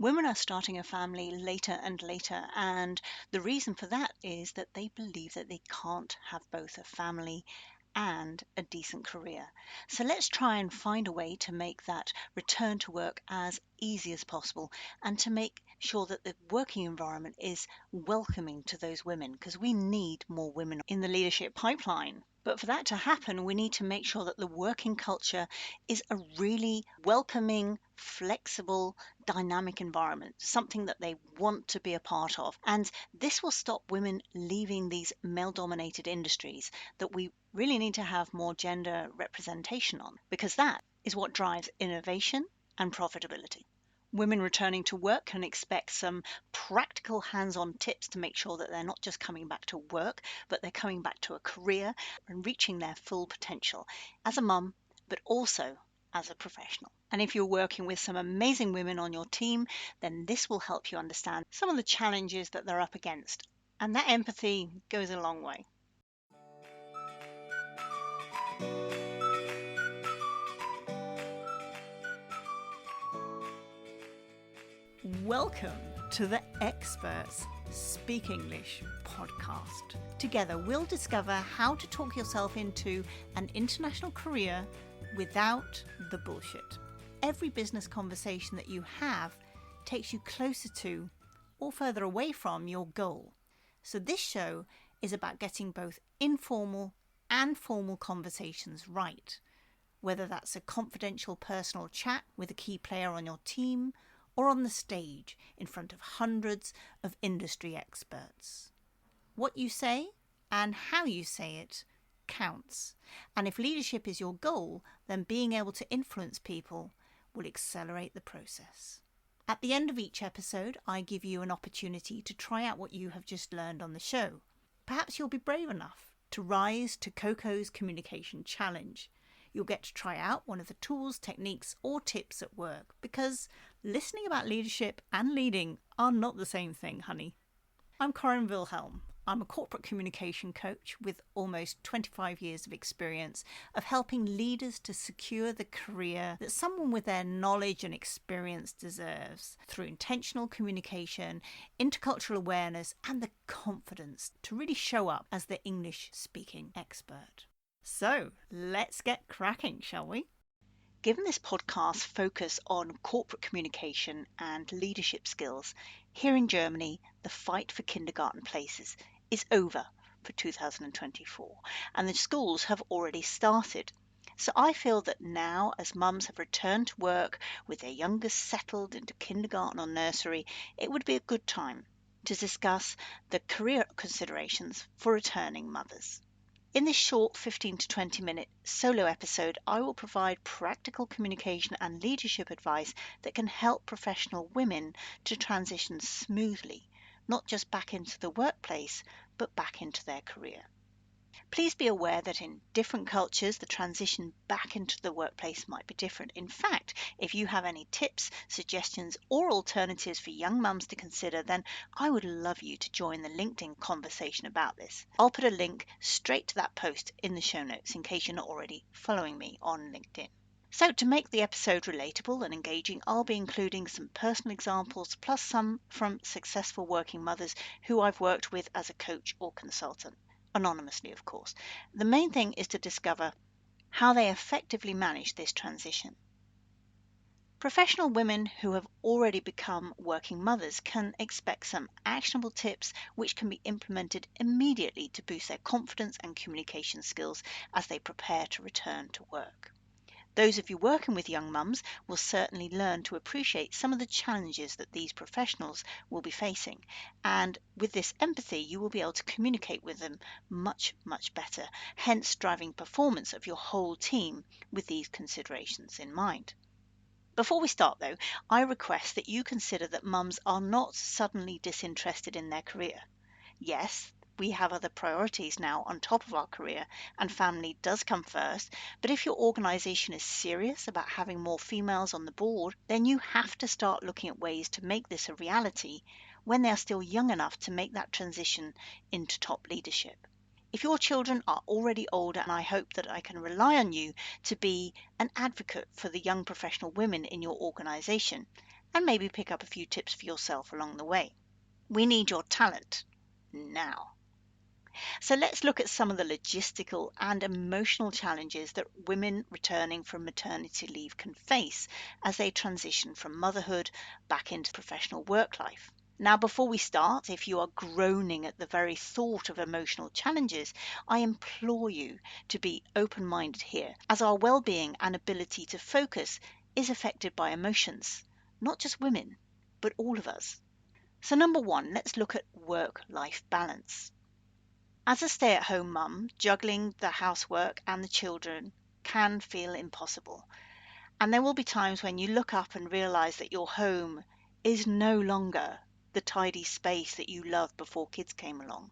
Women are starting a family later and later, and the reason for that is that they believe that they can't have both a family and a decent career. So let's try and find a way to make that return to work as easy as possible and to make sure that the working environment is welcoming to those women, because we need more women in the leadership pipeline. But for that to happen, we need to make sure that the working culture is a really welcoming, flexible, dynamic environment, something that they want to be a part of. And this will stop women leaving these male dominated industries that we really need to have more gender representation on, because that is what drives innovation and profitability. Women returning to work can expect some practical hands-on tips to make sure that they're not just coming back to work, but they're coming back to a career and reaching their full potential as a mum, but also as a professional. And if you're working with some amazing women on your team, then this will help you understand some of the challenges that they're up against. And that empathy goes a long way. Welcome to the Experts Speak English podcast. Together, we'll discover how to talk yourself into an international career without the bullshit. Every business conversation that you have takes you closer to or further away from your goal. So this show is about getting both informal and formal conversations right, whether that's a confidential personal chat with a key player on your team or on the stage in front of hundreds of industry experts. What you say and how you say it counts. And if leadership is your goal, then being able to influence people will accelerate the process. At the end of each episode, I give you an opportunity to try out what you have just learned on the show. Perhaps you'll be brave enough to rise to Coco's Communication Challenge. You'll get to try out one of the tools, techniques, or tips at work, because listening about leadership and leading are not the same thing, honey. I'm Corinne Wilhelm. I'm a corporate communication coach with almost 25 years of experience of helping leaders to secure the career that someone with their knowledge and experience deserves through intentional communication, intercultural awareness, and the confidence to really show up as the English-speaking expert. So, let's get cracking, shall we? Given this podcast's focus on corporate communication and leadership skills, here in Germany, the fight for kindergarten places is over for 2024, and the schools have already started. So I feel that now, as mums have returned to work with their youngest settled into kindergarten or nursery, it would be a good time to discuss the career considerations for returning mothers. In this short 15 to 20 minute solo episode, I will provide practical communication and leadership advice that can help professional women to transition smoothly, not just back into the workplace, but back into their career. Please be aware that in different cultures, the transition back into the workplace might be different. In fact, if you have any tips, suggestions, or alternatives for young mums to consider, then I would love you to join the LinkedIn conversation about this. I'll put a link straight to that post in the show notes in case you're not already following me on LinkedIn. So to make the episode relatable and engaging, I'll be including some personal examples plus some from successful working mothers who I've worked with as a coach or consultant. Anonymously, of course. The main thing is to discover how they effectively manage this transition. Professional women who have already become working mothers can expect some actionable tips which can be implemented immediately to boost their confidence and communication skills as they prepare to return to work. Those of you working with young mums will certainly learn to appreciate some of the challenges that these professionals will be facing. And with this empathy, you will be able to communicate with them much, much better, hence driving performance of your whole team with these considerations in mind. Before we start though, I request that you consider that mums are not suddenly disinterested in their career. Yes, we have other priorities now on top of our career, and family does come first. But if your organization is serious about having more females on the board, then you have to start looking at ways to make this a reality when they are still young enough to make that transition into top leadership. If your children are already older, and I hope that I can rely on you to be an advocate for the young professional women in your organization, and maybe pick up a few tips for yourself along the way. We need your talent now. So let's look at some of the logistical and emotional challenges that women returning from maternity leave can face as they transition from motherhood back into professional work life. Now, before we start, if you are groaning at the very thought of emotional challenges, I implore you to be open minded here, as our well being and ability to focus is affected by emotions, not just women, but all of us. So, number one, let's look at work life balance. As a stay at home mum, juggling the housework and the children can feel impossible. And there will be times when you look up and realize that your home is no longer the tidy space that you loved before kids came along.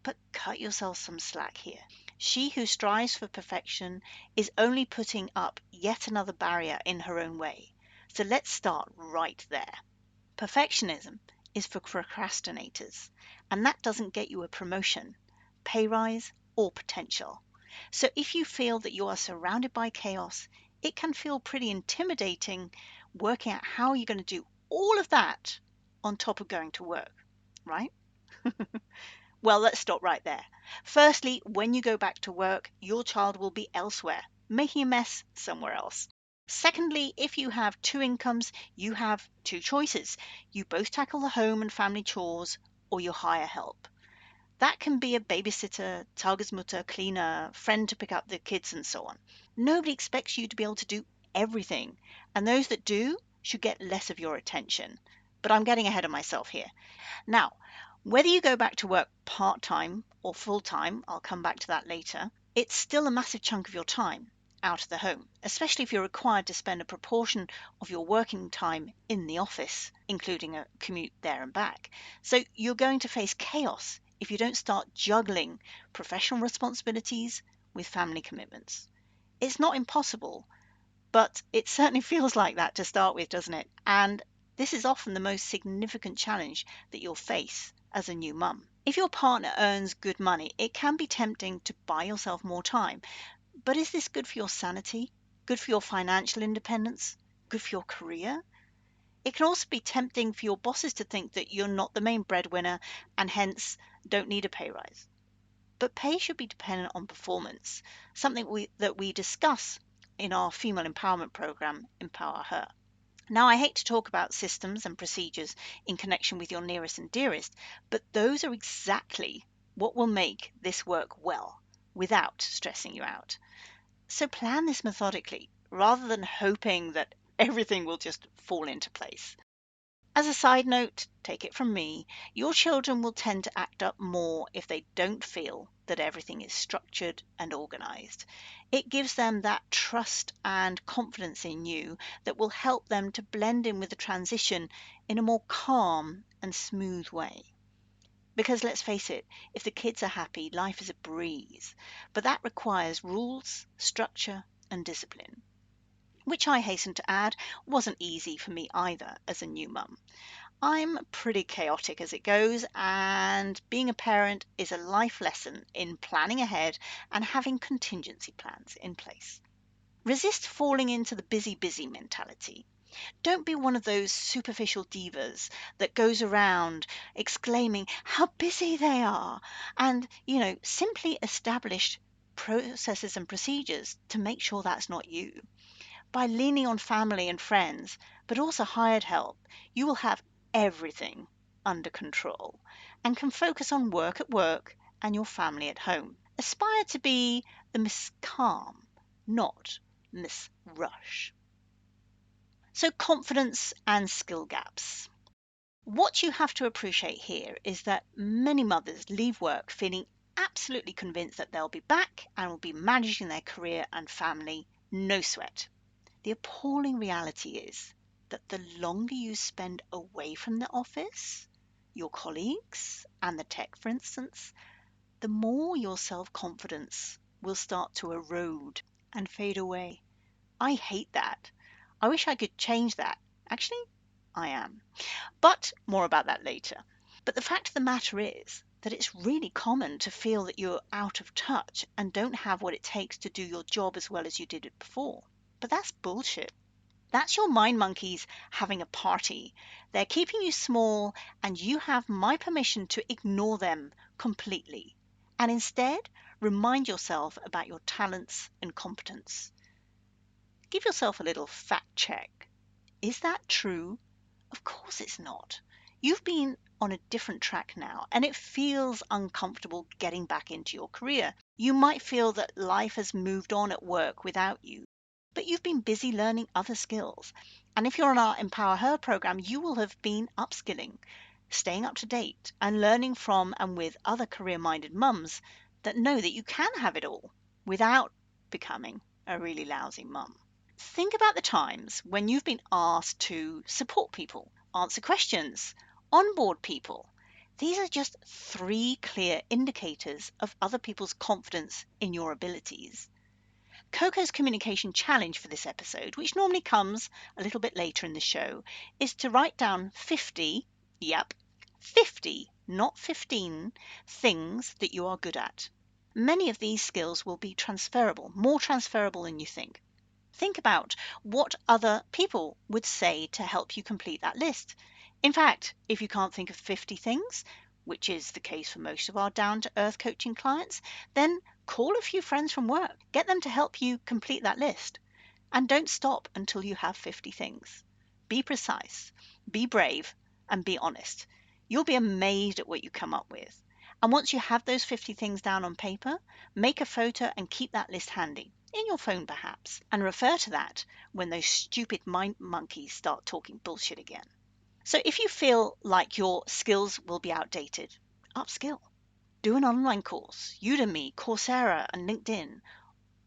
But cut yourself some slack here. She who strives for perfection is only putting up yet another barrier in her own way. So let's start right there. Perfectionism is for procrastinators, and that doesn't get you a promotion, pay rise, or potential. So if you feel that you are surrounded by chaos, it can feel pretty intimidating working out how you're going to do all of that on top of going to work, right? Well, let's stop right there. Firstly, when you go back to work, your child will be elsewhere, making a mess somewhere else. Secondly, if you have two incomes, you have two choices. You both tackle the home and family chores, or you hire help. That can be a babysitter, Tagesmutter, cleaner, friend to pick up the kids, and so on. Nobody expects you to be able to do everything, and those that do should get less of your attention. But I'm getting ahead of myself here. Now, whether you go back to work part-time or full-time, I'll come back to that later, it's still a massive chunk of your time out of the home, especially if you're required to spend a proportion of your working time in the office, including a commute there and back. So you're going to face chaos if you don't start juggling professional responsibilities with family commitments. It's not impossible, but it certainly feels like that to start with, doesn't it? And this is often the most significant challenge that you'll face as a new mum. If your partner earns good money, it can be tempting to buy yourself more time. But is this good for your sanity? Good for your financial independence? Good for your career? It can also be tempting for your bosses to think that you're not the main breadwinner and hence don't need a pay rise. But pay should be dependent on performance, something that we discuss in our female empowerment program, Empower Her. Now, I hate to talk about systems and procedures in connection with your nearest and dearest, but those are exactly what will make this work well without stressing you out. So plan this methodically rather than hoping that everything will just fall into place. As a side note, take it from me, your children will tend to act up more if they don't feel that everything is structured and organized. It gives them that trust and confidence in you that will help them to blend in with the transition in a more calm and smooth way. Because let's face it, if the kids are happy, life is a breeze. But that requires rules, structure, and discipline, which I hasten to add wasn't easy for me either as a new mum. I'm pretty chaotic as it goes, and being a parent is a life lesson in planning ahead and having contingency plans in place. Resist falling into the busy mentality. Don't be one of those superficial divas that goes around exclaiming how busy they are and, simply establish processes and procedures to make sure that's not you. By leaning on family and friends, but also hired help, you will have everything under control and can focus on work at work and your family at home. Aspire to be the Miss Calm, not Miss Rush. So, confidence and skill gaps. What you have to appreciate here is that many mothers leave work feeling absolutely convinced that they'll be back and will be managing their career and family, no sweat. The appalling reality is that the longer you spend away from the office, your colleagues, and the tech, for instance, the more your self-confidence will start to erode and fade away. I hate that. I wish I could change that. Actually, I am. But more about that later. But the fact of the matter is that it's really common to feel that you're out of touch and don't have what it takes to do your job as well as you did it before. But that's bullshit. That's your mind monkeys having a party. They're keeping you small, and you have my permission to ignore them completely. And instead, remind yourself about your talents and competence. Give yourself a little fact check. Is that true? Of course it's not. You've been on a different track now, and it feels uncomfortable getting back into your career. You might feel that life has moved on at work without you, but you've been busy learning other skills. And if you're on our Empower Her program, you will have been upskilling, staying up to date, and learning from and with other career minded mums that know that you can have it all without becoming a really lousy mum. Think about the times when you've been asked to support people, answer questions, onboard people. These are just 3 clear indicators of other people's confidence in your abilities. Coco's communication challenge for this episode, which normally comes a little bit later in the show, is to write down 50, 50, not 15, things that you are good at. Many of these skills will be transferable, more transferable than you think. Think about what other people would say to help you complete that list. In fact, if you can't think of 50 things, which is the case for most of our down-to-earth coaching clients, then call a few friends from work. Get them to help you complete that list. And don't stop until you have 50 things. Be precise, be brave, and be honest. You'll be amazed at what you come up with. And once you have those 50 things down on paper, make a photo and keep that list handy, in your phone perhaps, and refer to that when those stupid mind monkeys start talking bullshit again. So if you feel like your skills will be outdated, upskill. Do an online course. Udemy, Coursera, and LinkedIn.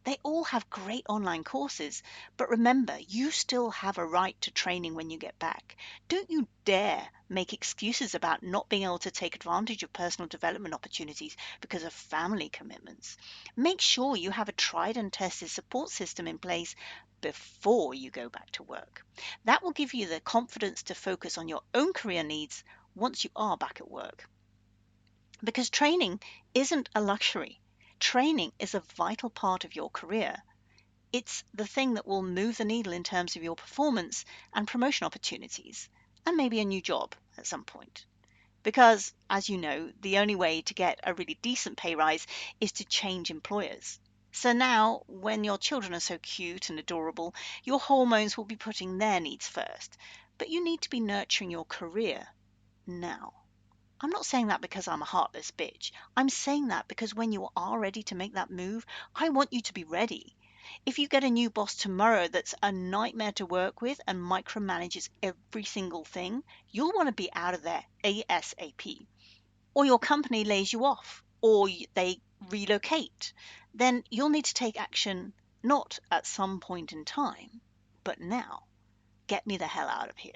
They all have great online courses, but remember, you still have a right to training when you get back. Don't you dare make excuses about not being able to take advantage of personal development opportunities because of family commitments. Make sure you have a tried and tested support system in place before you go back to work. That will give you the confidence to focus on your own career needs once you are back at work. Because training isn't a luxury. Training is a vital part of your career. It's the thing that will move the needle in terms of your performance and promotion opportunities, and maybe a new job at some point. Because, as you know, the only way to get a really decent pay rise is to change employers. So now, when your children are so cute and adorable, your hormones will be putting their needs first. But you need to be nurturing your career now. I'm not saying that because I'm a heartless bitch. I'm saying that because when you are ready to make that move, I want you to be ready. If you get a new boss tomorrow that's a nightmare to work with and micromanages every single thing, you'll want to be out of there ASAP. Or your company lays you off, or they relocate, then you'll need to take action not at some point in time, but now. Get me the hell out of here.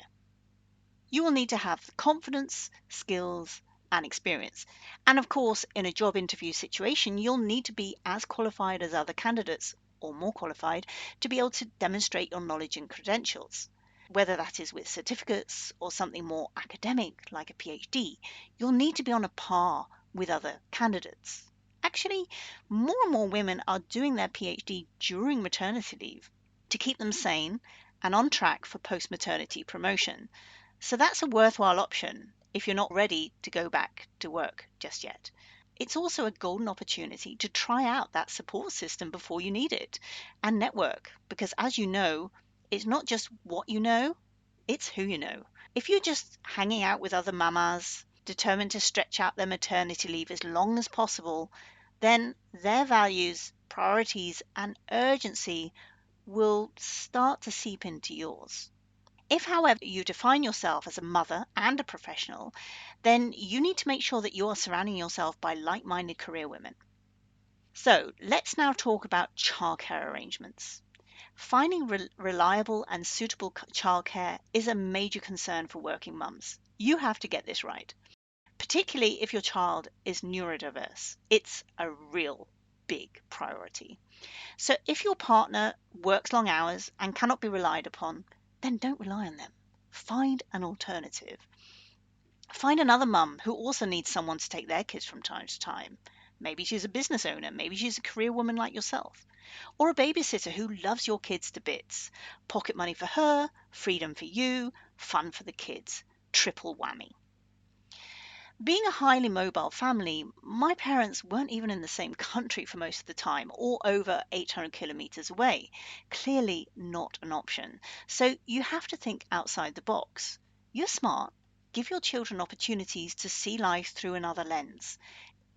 You will need to have the confidence, skills, and experience. And of course, in a job interview situation, you'll need to be as qualified as other candidates or more qualified to be able to demonstrate your knowledge and credentials. Whether that is with certificates or something more academic like a PhD, you'll need to be on a par with other candidates. Actually, more and more women are doing their PhD during maternity leave to keep them sane and on track for post-maternity promotion. So that's a worthwhile option if you're not ready to go back to work just yet. It's also a golden opportunity to try out that support system before you need it and network, because as you know, it's not just what you know, it's who you know. If you're just hanging out with other mamas, determined to stretch out their maternity leave as long as possible, then their values, priorities, and urgency will start to seep into yours. If, however, you define yourself as a mother and a professional, then you need to make sure that you are surrounding yourself by like-minded career women. So let's now talk about childcare arrangements. Finding reliable and suitable childcare is a major concern for working mums. You have to get this right, particularly if your child is neurodiverse. It's a real big priority. So if your partner works long hours and cannot be relied upon, then don't rely on them. Find an alternative. Find another mum who also needs someone to take their kids from time to time. Maybe she's a business owner. Maybe she's a career woman like yourself. Or a babysitter who loves your kids to bits. Pocket money for her, freedom for you, fun for the kids. Triple whammy. Being a highly mobile family, my parents weren't even in the same country for most of the time or over 800 kilometers away. Clearly not an option. So you have to think outside the box. You're smart. Give your children opportunities to see life through another lens.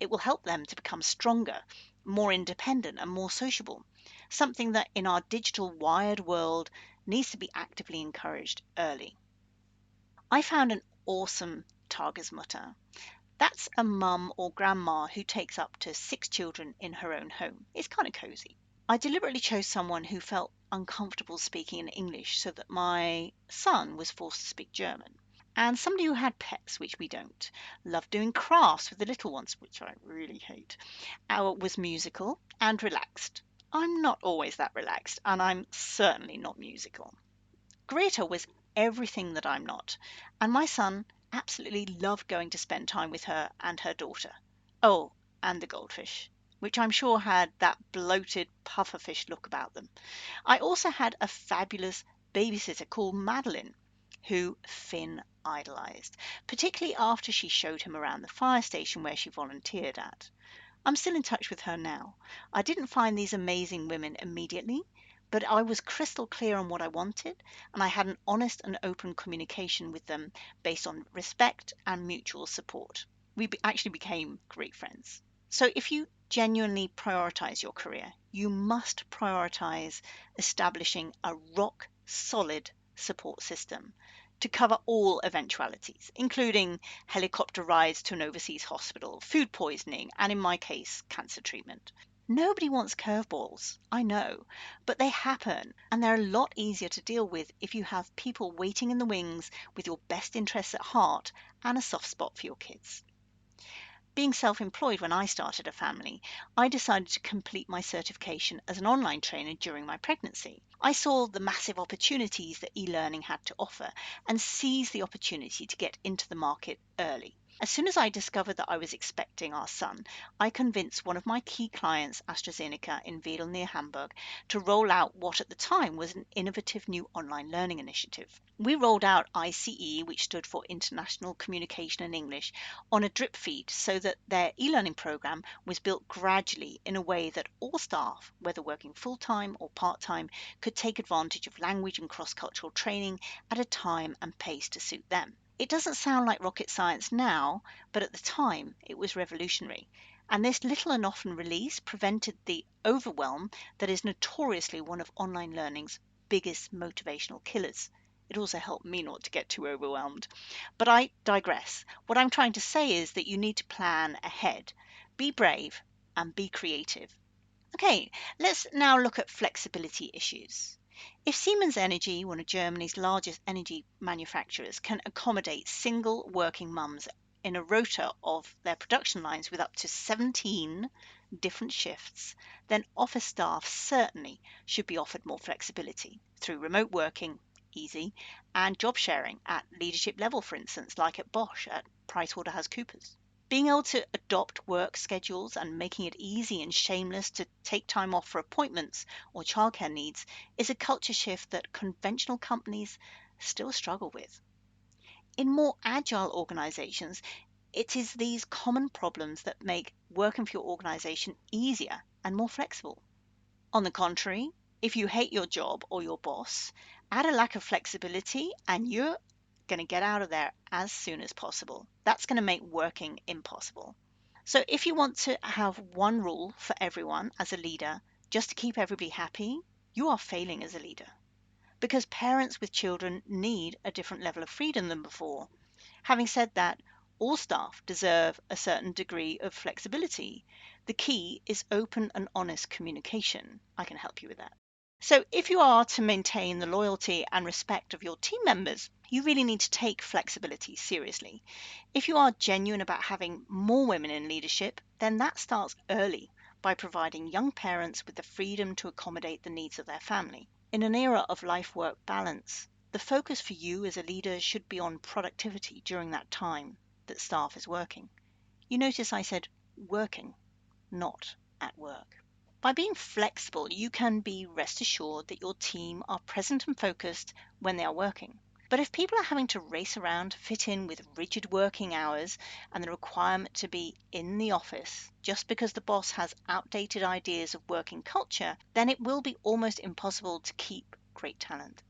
It will help them to become stronger, more independent, and more sociable. Something that in our digital wired world needs to be actively encouraged early. I found an awesome Tagesmutter. That's a mum or grandma who takes up to 6 children in her own home. It's kind of cozy. I deliberately chose someone who felt uncomfortable speaking in English so that my son was forced to speak German. And somebody who had pets, which we don't, loved doing crafts with the little ones, which I really hate, was musical and relaxed. I'm not always that relaxed, and I'm certainly not musical. Greta was everything that I'm not, and my son absolutely loved going to spend time with her and her daughter. Oh, and the goldfish, which I'm sure had that bloated pufferfish look about them. I also had a fabulous babysitter called Madeline, who Finn idolized, particularly after she showed him around the fire station where she volunteered at. I'm still in touch with her now. I didn't find these amazing women immediately, but I was crystal clear on what I wanted, and I had an honest and open communication with them based on respect and mutual support. Actually became great friends. So if you genuinely prioritize your career, you must prioritize establishing a rock solid support system to cover all eventualities, including helicopter rides to an overseas hospital, food poisoning, and in my case, cancer treatment. Nobody wants curveballs, I know, but they happen, and they're a lot easier to deal with if you have people waiting in the wings with your best interests at heart and a soft spot for your kids. Being self-employed when I started a family, I decided to complete my certification as an online trainer during my pregnancy. I saw the massive opportunities that e-learning had to offer and seized the opportunity to get into the market early. As soon as I discovered that I was expecting our son, I convinced one of my key clients, AstraZeneca in Wedel near Hamburg, to roll out what at the time was an innovative new online learning initiative. We rolled out ICE, which stood for International Communication in English, on a drip feed so that their e-learning program was built gradually in a way that all staff, whether working full-time or part-time, could take advantage of language and cross-cultural training at a time and pace to suit them. It doesn't sound like rocket science now, but at the time it was revolutionary. And this little and often release prevented the overwhelm that is notoriously one of online learning's biggest motivational killers. It also helped me not to get too overwhelmed. But I digress. What I'm trying to say is that you need to plan ahead, be brave, and be creative. Okay, let's now look at flexibility issues. If Siemens Energy, one of Germany's largest energy manufacturers, can accommodate single working mums in a rota of their production lines with up to 17 different shifts, then office staff certainly should be offered more flexibility through remote working, easy, and job sharing at leadership level, for instance, like at Bosch at PricewaterhouseCoopers. Being able to adopt work schedules and making it easy and shameless to take time off for appointments or childcare needs is a culture shift that conventional companies still struggle with. In more agile organizations, it is these common problems that make working for your organization easier and more flexible. On the contrary, if you hate your job or your boss, add a lack of flexibility and you're going to get out of there as soon as possible. That's going to make working impossible. So if you want to have one rule for everyone as a leader, just to keep everybody happy, you are failing as a leader. Because parents with children need a different level of freedom than before. Having said that, all staff deserve a certain degree of flexibility. The key is open and honest communication. I can help you with that. So if you are to maintain the loyalty and respect of your team members, you really need to take flexibility seriously. If you are genuine about having more women in leadership, then that starts early by providing young parents with the freedom to accommodate the needs of their family. In an era of life-work balance, the focus for you as a leader should be on productivity during that time that staff is working. You notice I said working, not at work. By being flexible, you can be rest assured that your team are present and focused when they are working. But if people are having to race around to fit in with rigid working hours and the requirement to be in the office just because the boss has outdated ideas of working culture, then it will be almost impossible to keep great talent,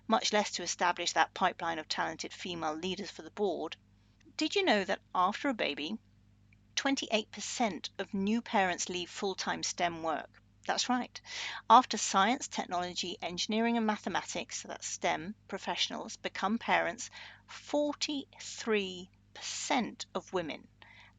much less to establish that pipeline of talented female leaders for the board. Did you know that after a baby, 28% of new parents leave full-time STEM work? That's right. After science, technology, engineering, and mathematics, so that's STEM professionals, become parents, 43% of women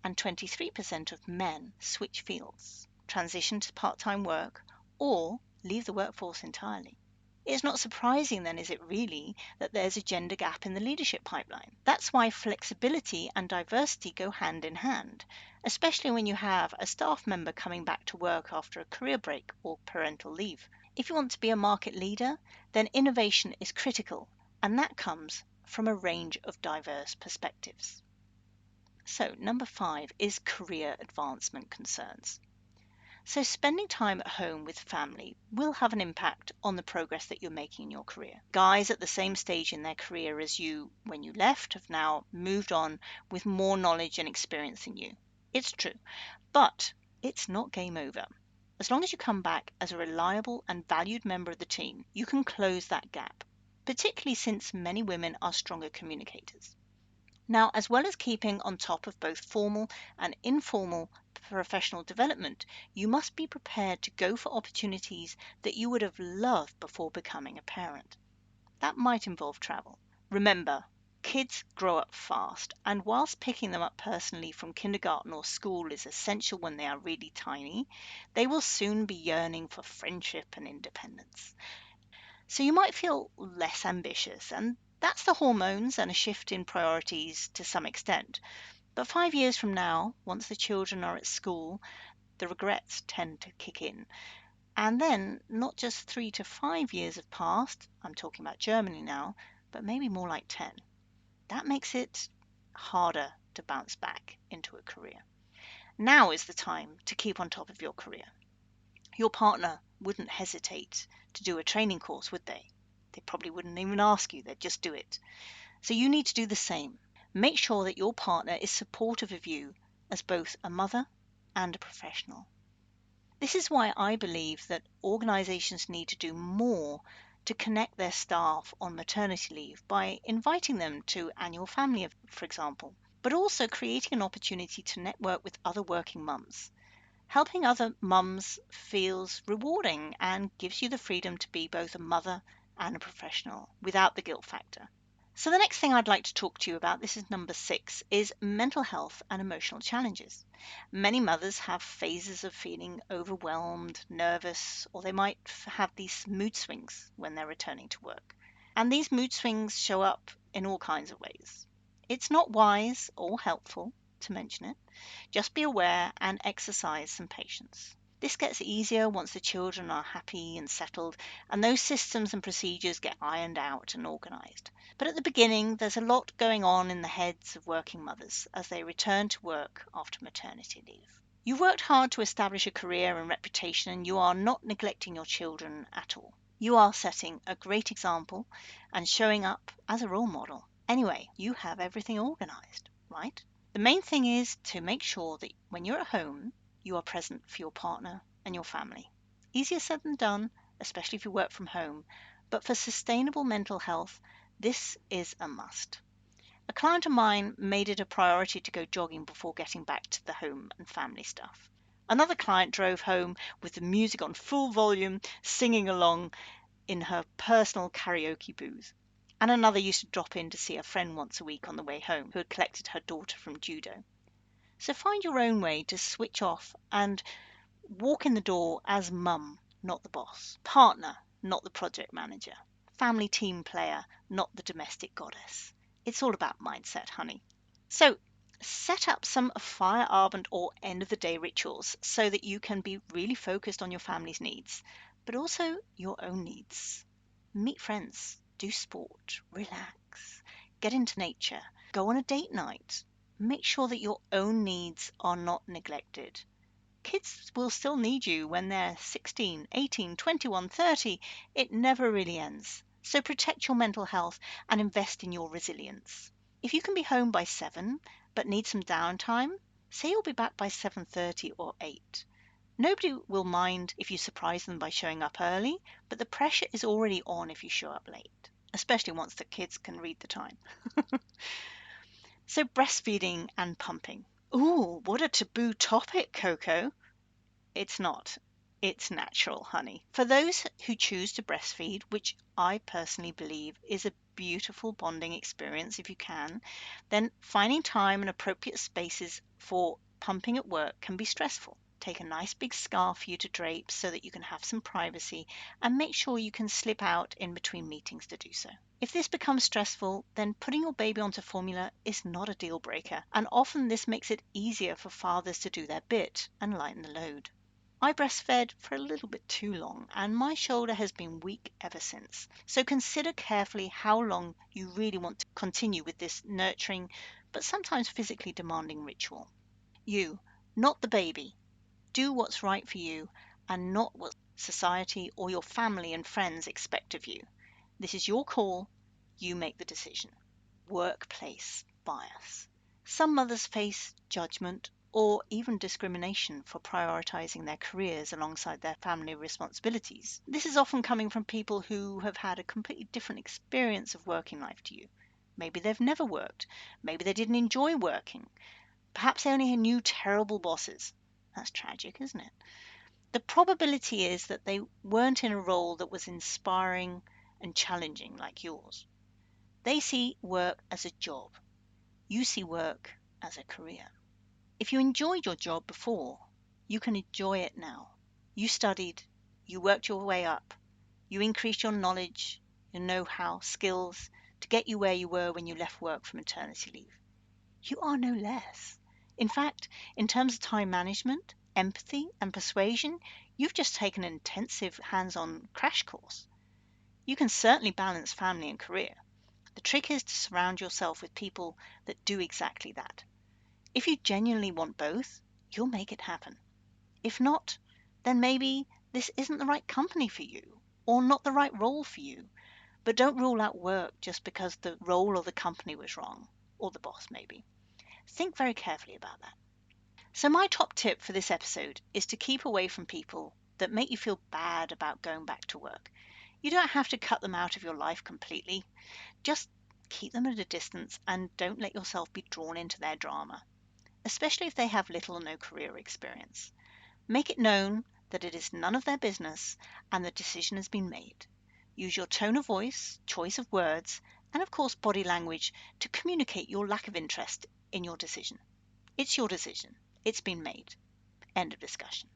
and 23% of men switch fields, transition to part-time work, or leave the workforce entirely. It's not surprising then, is it really, that there's a gender gap in the leadership pipeline. That's why flexibility and diversity go hand in hand, especially when you have a staff member coming back to work after a career break or parental leave. If you want to be a market leader, then innovation is critical, and that comes from a range of diverse perspectives. So, number 5 is career advancement concerns. So spending time at home with family will have an impact on the progress that you're making in your career. Guys at the same stage in their career as you when you left have now moved on with more knowledge and experience than you. It's true, but it's not game over. As long as you come back as a reliable and valued member of the team, you can close that gap, particularly since many women are stronger communicators. Now, as well as keeping on top of both formal and informal professional development, you must be prepared to go for opportunities that you would have loved before becoming a parent. That might involve travel. Remember, kids grow up fast, and whilst picking them up personally from kindergarten or school is essential when they are really tiny, they will soon be yearning for friendship and independence. So you might feel less ambitious, and that's the hormones and a shift in priorities to some extent. But 5 years from now, once the children are at school, the regrets tend to kick in. And then not just 3 to 5 years have passed, I'm talking about Germany now, but maybe more like 10. That makes it harder to bounce back into a career. Now is the time to keep on top of your career. Your partner wouldn't hesitate to do a training course, would they? They probably wouldn't even ask you, they'd just do it. So you need to do the same. Make sure that your partner is supportive of you as both a mother and a professional. This is why I believe that organizations need to do more to connect their staff on maternity leave by inviting them to annual family, for example, but also creating an opportunity to network with other working mums. Helping other mums feels rewarding and gives you the freedom to be both a mother and a professional without the guilt factor. So the next thing I'd like to talk to you about, this is number 6, is mental health and emotional challenges. Many mothers have phases of feeling overwhelmed, nervous, or they might have these mood swings when they're returning to work. And these mood swings show up in all kinds of ways. It's not wise or helpful to mention it. Just be aware and exercise some patience. This gets easier once the children are happy and settled and those systems and procedures get ironed out and organized. But at the beginning, there's a lot going on in the heads of working mothers as they return to work after maternity leave. You've worked hard to establish a career and reputation, and you are not neglecting your children at all. You are setting a great example and showing up as a role model. Anyway, you have everything organized, right? The main thing is to make sure that when you're at home, you are present for your partner and your family. Easier said than done, especially if you work from home, but for sustainable mental health, this is a must. A client of mine made it a priority to go jogging before getting back to the home and family stuff. Another client drove home with the music on full volume, singing along in her personal karaoke booth. And another used to drop in to see a friend once a week on the way home who had collected her daughter from judo. So find your own way to switch off and walk in the door as mum, not the boss, partner, not the project manager, family team player, not the domestic goddess. It's all about mindset, honey. So set up some fire ardent or end of the day rituals so that you can be really focused on your family's needs, but also your own needs. Meet friends, do sport, relax, get into nature, go on a date night. Make sure that your own needs are not neglected. Kids will still need you when they're 16, 18, 21, 30. It never really ends. So protect your mental health and invest in your resilience. If you can be home by 7 but need some downtime, say you'll be back by 7:30 or 8. Nobody will mind if you surprise them by showing up early, but the pressure is already on if you show up late, especially once the kids can read the time. So breastfeeding and pumping. Ooh, what a taboo topic, Coco. It's not. It's natural, honey. For those who choose to breastfeed, which I personally believe is a beautiful bonding experience if you can, then finding time and appropriate spaces for pumping at work can be stressful. Take a nice big scarf for you to drape so that you can have some privacy, and make sure you can slip out in between meetings to do so. If this becomes stressful, then putting your baby onto formula is not a deal breaker, and often this makes it easier for fathers to do their bit and lighten the load. I breastfed for a little bit too long, and my shoulder has been weak ever since. So consider carefully how long you really want to continue with this nurturing but sometimes physically demanding ritual. You, not the baby. Do what's right for you and not what society or your family and friends expect of you. This is your call. You make the decision. Workplace bias. Some mothers face judgment or even discrimination for prioritizing their careers alongside their family responsibilities. This is often coming from people who have had a completely different experience of working life to you. Maybe they've never worked. Maybe they didn't enjoy working. Perhaps they only knew terrible bosses. That's tragic, isn't it? The probability is that they weren't in a role that was inspiring and challenging like yours. They see work as a job. You see work as a career. If you enjoyed your job before, you can enjoy it now. You studied, you worked your way up, you increased your knowledge, your know-how, skills to get you where you were when you left work for maternity leave. You are no less. In fact, in terms of time management, empathy, and persuasion, you've just taken an intensive hands-on crash course. You can certainly balance family and career. The trick is to surround yourself with people that do exactly that. If you genuinely want both, you'll make it happen. If not, then maybe this isn't the right company for you or not the right role for you. But don't rule out work just because the role or the company was wrong, or the boss maybe. Think very carefully about that. So my top tip for this episode is to keep away from people that make you feel bad about going back to work. You don't have to cut them out of your life completely. Just keep them at a distance and don't let yourself be drawn into their drama, especially if they have little or no career experience. Make it known that it is none of their business and the decision has been made. Use your tone of voice, choice of words, and of course body language to communicate your lack of interest in your decision. It's your decision. It's been made. End of discussion.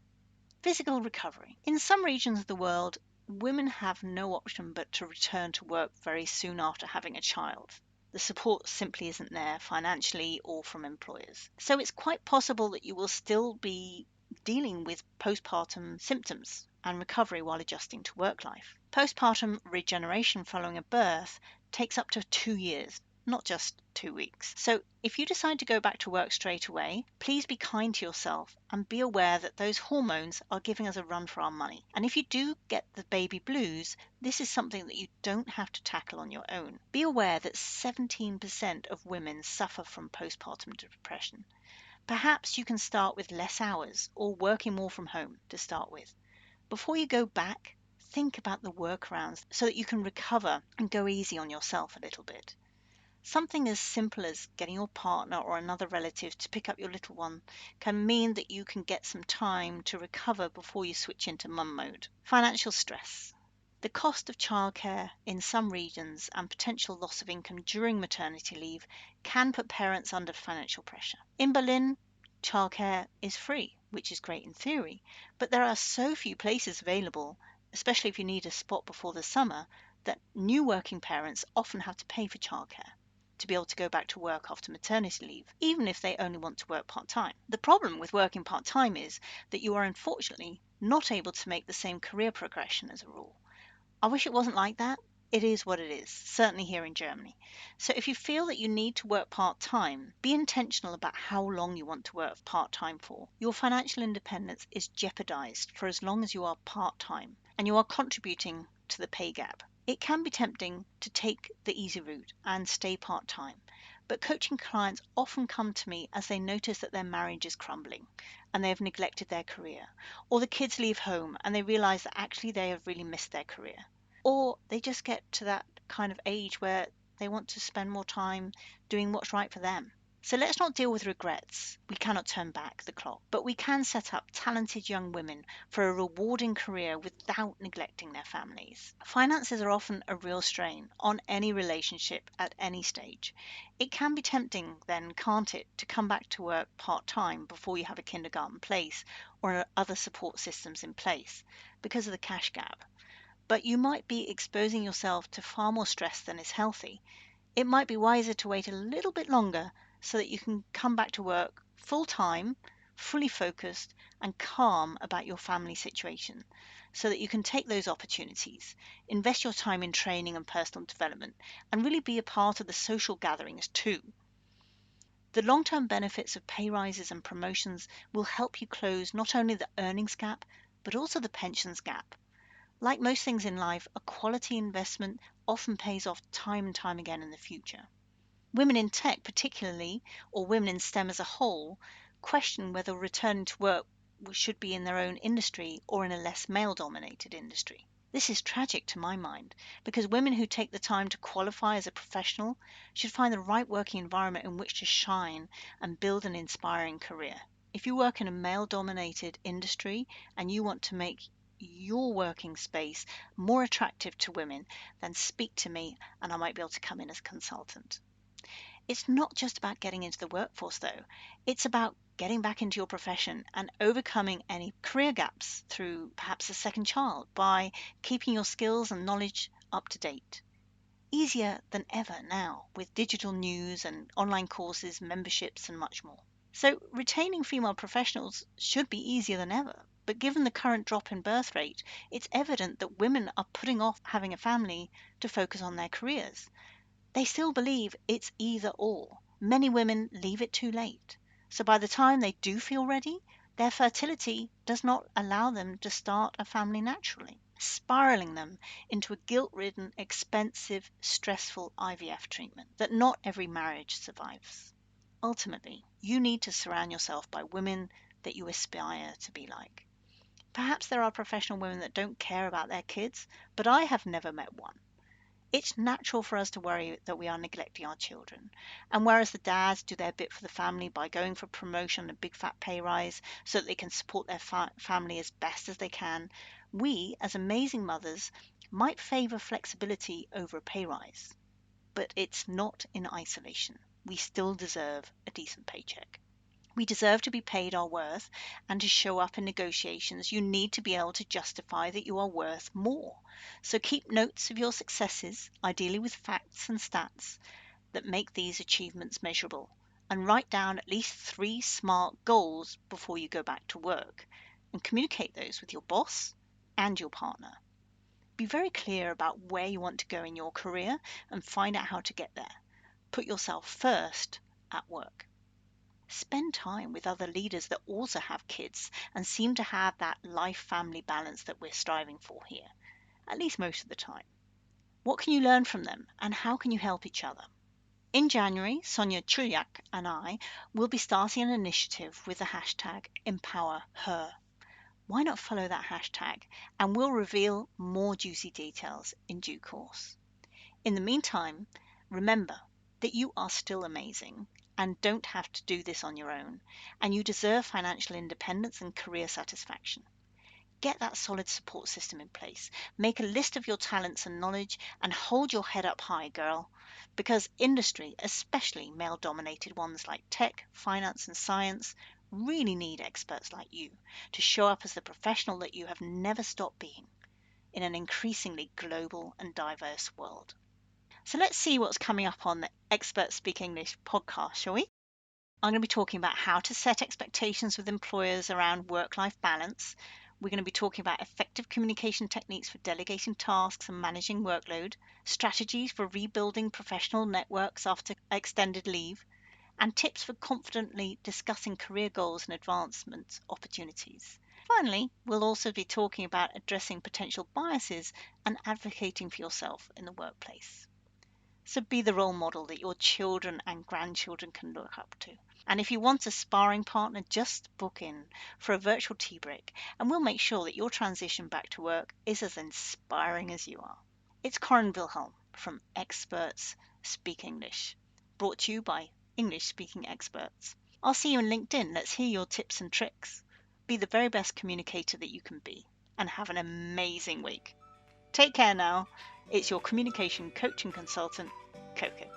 Physical recovery. In some regions of the world, women have no option but to return to work very soon after having a child. The support simply isn't there financially or from employers. So it's quite possible that you will still be dealing with postpartum symptoms and recovery while adjusting to work life. Postpartum regeneration following a birth takes up to 2 years, not just 2 weeks. So if you decide to go back to work straight away, please be kind to yourself and be aware that those hormones are giving us a run for our money. And if you do get the baby blues, this is something that you don't have to tackle on your own. Be aware that 17% of women suffer from postpartum depression. Perhaps you can start with less hours or working more from home to start with. Before you go back, think about the workarounds so that you can recover and go easy on yourself a little bit. Something as simple as getting your partner or another relative to pick up your little one can mean that you can get some time to recover before you switch into mum mode. Financial stress. The cost of childcare in some regions and potential loss of income during maternity leave can put parents under financial pressure. In Berlin, childcare is free, which is great in theory, but there are so few places available, especially if you need a spot before the summer, that new working parents often have to pay for childcare to be able to go back to work after maternity leave, even if they only want to work part-time. The problem with working part-time is that you are unfortunately not able to make the same career progression as a rule. I wish it wasn't like that. it is what it is, certainly here in Germany. So if you feel that you need to work part-time, be intentional about how long you want to work part-time for. Your financial independence is jeopardized for as long as you are part-time and you are contributing to the pay gap. It can be tempting to take the easy route and stay part-time, but coaching clients often come to me as they notice that their marriage is crumbling and they have neglected their career, or the kids leave home and they realize that actually they have really missed their career, or they just get to that kind of age where they want to spend more time doing what's right for them. So let's not deal with regrets. We cannot turn back the clock, but we can set up talented young women for a rewarding career without neglecting their families. Finances are often a real strain on any relationship at any stage. It can be tempting then, can't it, to come back to work part-time before you have a kindergarten place or other support systems in place because of the cash gap. But you might be exposing yourself to far more stress than is healthy. It might be wiser to wait a little bit longer so that you can come back to work full time, fully focused, and calm about your family situation, so that you can take those opportunities, invest your time in training and personal development, and really be a part of the social gatherings too. The long term benefits of pay rises and promotions will help you close not only the earnings gap, but also the pensions gap. Like most things in life, a quality investment often pays off time and time again in the future. Women in tech, particularly, or women in STEM as a whole, question whether returning to work should be in their own industry or in a less male dominated industry. This is tragic to my mind because women who take the time to qualify as a professional should find the right working environment in which to shine and build an inspiring career. If you work in a male dominated industry and you want to make your working space more attractive to women, then speak to me and I might be able to come in as a consultant. It's not just about getting into the workforce, though. It's about getting back into your profession and overcoming any career gaps through perhaps a second child by keeping your skills and knowledge up to date. Easier than ever now with digital news and online courses, memberships, and much more. So, retaining female professionals should be easier than ever. But given the current drop in birth rate, it's evident that women are putting off having a family to focus on their careers. They still believe it's either or. Many women leave it too late. So by the time they do feel ready, their fertility does not allow them to start a family naturally, spiraling them into a guilt-ridden, expensive, stressful IVF treatment that not every marriage survives. Ultimately, you need to surround yourself by women that you aspire to be like. Perhaps there are professional women that don't care about their kids, but I have never met one. It's natural for us to worry that we are neglecting our children. And whereas the dads do their bit for the family by going for promotion and a big fat pay rise so that they can support their family as best as they can, we, as amazing mothers, might favour flexibility over a pay rise. But it's not in isolation. We still deserve a decent paycheck. We deserve to be paid our worth, and to show up in negotiations, you need to be able to justify that you are worth more. So keep notes of your successes, ideally with facts and stats that make these achievements measurable, and write down at least 3 SMART goals before you go back to work, and communicate those with your boss and your partner. Be very clear about where you want to go in your career and find out how to get there. Put yourself first at work. Spend time with other leaders that also have kids and seem to have that life-family balance that we're striving for here, at least most of the time. What can you learn from them and how can you help each other? In January, Sonia Chuliak and I will be starting an initiative with the hashtag EmpowerHer. Why not follow that hashtag, and we'll reveal more juicy details in due course. In the meantime, remember that you are still amazing and don't have to do this on your own, and you deserve financial independence and career satisfaction. Get that solid support system in place. Make a list of your talents and knowledge and hold your head up high, girl, because industry, especially male-dominated ones like tech, finance, and science, really need experts like you to show up as the professional that you have never stopped being in an increasingly global and diverse world. So let's see what's coming up on the Expert Speak English podcast, shall we? I'm going to be talking about how to set expectations with employers around work-life balance, We're going to be talking about effective communication techniques for delegating tasks and managing workload, strategies for rebuilding professional networks after extended leave, and tips for confidently discussing career goals and advancement opportunities. Finally, we'll also be talking about addressing potential biases and advocating for yourself in the workplace. So be the role model that your children and grandchildren can look up to. And if you want a sparring partner, just book in for a virtual tea break, and we'll make sure that your transition back to work is as inspiring as you are. It's Corinne Wilhelm from Experts Speak English, brought to you by English Speaking Experts. I'll see you on LinkedIn. Let's hear your tips and tricks. Be the very best communicator that you can be, and have an amazing week. Take care now. It's your communication coach and consultant, Coco.